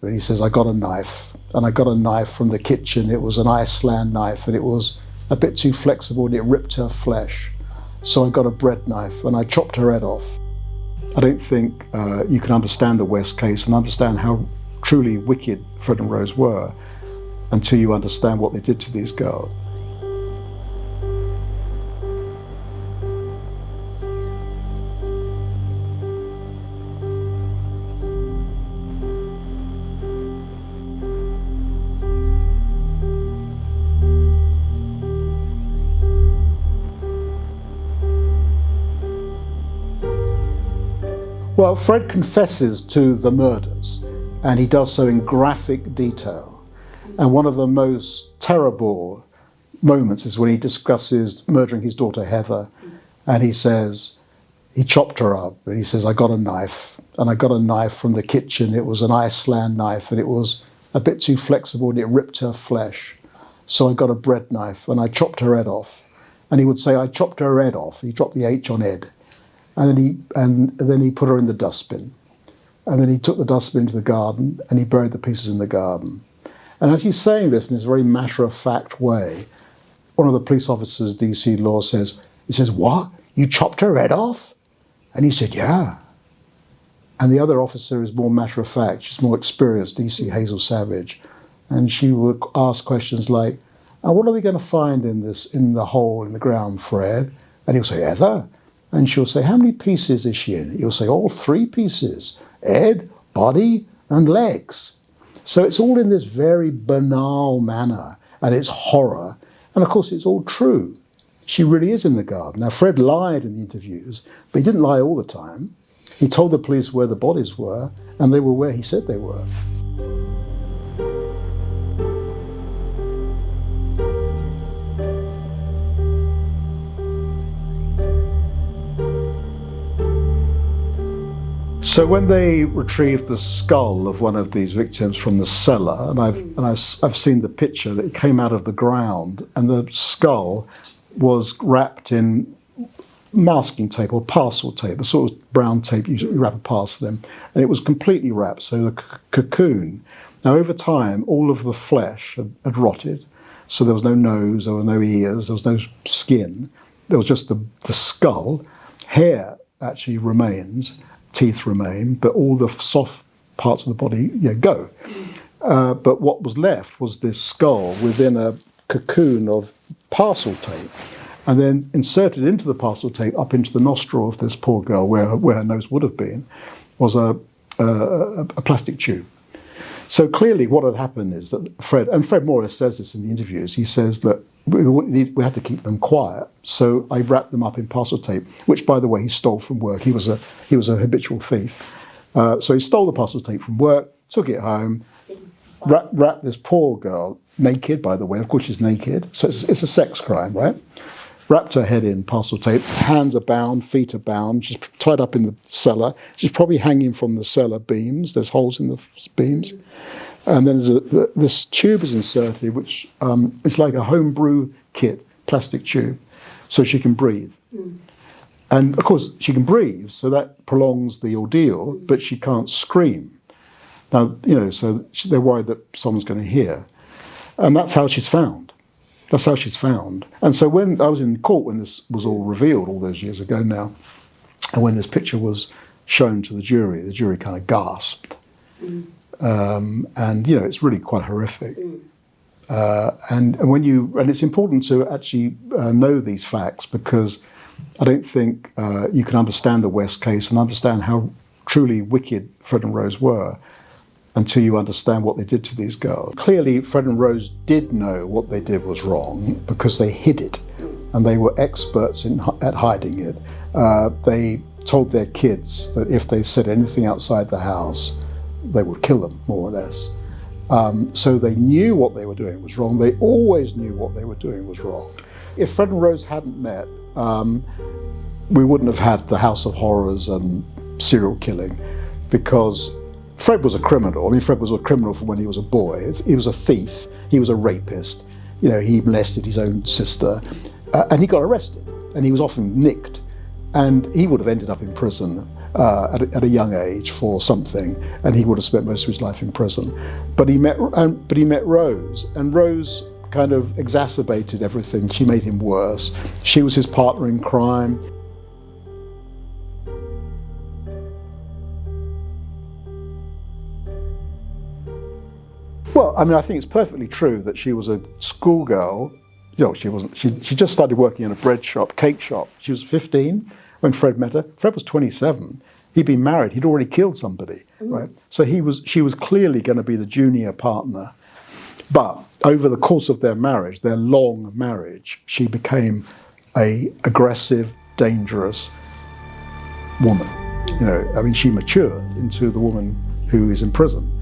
But he says, I got a knife, and I got a knife from the kitchen. It was an Iceland knife, and it was a bit too flexible, and it ripped her flesh. So I got a bread knife, and I chopped her head off. I don't think you can understand the West case and understand how truly wicked Fred and Rose were until you understand what they did to these girls. Well, Fred confesses to the murders, and he does so in graphic detail. And one of the most terrible moments is when he discusses murdering his daughter Heather, and he says, he chopped her up, and he says, I got a knife, and I got a knife from the kitchen. It was an Iceland knife, and it was a bit too flexible, and it ripped her flesh. So I got a bread knife, and I chopped her head off. And he would say, I chopped her head off. He dropped the H on Ed. And then he put her in the dustbin. And then he took the dustbin to the garden and he buried the pieces in the garden. And as he's saying this in this very matter-of-fact way, one of the police officers, DC Law, says, what? You chopped her head off? And he said, yeah. And the other officer is more matter-of-fact. She's more experienced, DC Hazel Savage. And she would ask questions like, what are we going to find in the hole in the ground, Fred? And he'll say, Heather. And she'll say, how many pieces is she in? He'll say, all 3 pieces, head, body, and legs. So it's all in this very banal manner, and it's horror. And of course, it's all true. She really is in the garden. Now, Fred lied in the interviews, but he didn't lie all the time. He told the police where the bodies were, and they were where he said they were. So when they retrieved the skull of one of these victims from the cellar, and I've seen the picture, that it came out of the ground, and the skull was wrapped in masking tape or parcel tape, the sort of brown tape you wrap a parcel in, and it was completely wrapped, so the cocoon. Now over time, all of the flesh had rotted, so there was no nose, there were no ears, there was no skin, there was just the skull. Hair actually remains, teeth remain, but all the soft parts of the body go. But what was left was this skull within a cocoon of parcel tape, and then inserted into the parcel tape, up into the nostril of this poor girl, where her nose would have been, was a plastic tube. So clearly what had happened is that Fred more or less says this in the interviews, he says that we had to keep them quiet, so I wrapped them up in parcel tape, which, by the way, he stole from work. He was a habitual thief. So he stole the parcel tape from work, took it home, wrapped this poor girl, naked, by the way, of course she's naked, so it's a sex crime, right? Wrapped her head in parcel tape, hands are bound, feet are bound, she's tied up in the cellar, she's probably hanging from the cellar beams, there's holes in the beams. And then this tube is inserted, which is like a homebrew kit, plastic tube, so she can breathe. And of course, she can breathe, so that prolongs the ordeal, but she can't scream. Now, so they're worried that someone's going to hear. And that's how she's found. And so when I was in court, when this was all revealed all those years ago now, and when this picture was shown to the jury kind of gasped. And it's really quite horrific. And it's important to actually know these facts, because I don't think you can understand the West case and understand how truly wicked Fred and Rose were until you understand what they did to these girls. Clearly, Fred and Rose did know what they did was wrong, because they hid it, and they were experts at hiding it. They told their kids that if they said anything outside the house, they would kill them, more or less. So they knew what they were doing was wrong. They always knew what they were doing was wrong. If Fred and Rose hadn't met, we wouldn't have had the House of Horrors and serial killing, because Fred was a criminal. I mean, Fred was a criminal from when he was a boy. He was a thief. He was a rapist. He molested his own sister, and he got arrested, and he was often nicked, and he would have ended up in prison. at a young age for something, and he would have spent most of his life in prison. But he met Rose, and Rose kind of exacerbated everything. She made him worse. She was his partner in crime. Well, I mean, I think it's perfectly true that she was a schoolgirl. She wasn't. She just started working in a bread shop, cake shop. She was 15 when Fred met her. Fred was 27. He'd been married. He'd already killed somebody, right? So she was clearly going to be the junior partner. But over the course of their marriage, their long marriage, she became a aggressive, dangerous woman. I mean, she matured into the woman who is in prison.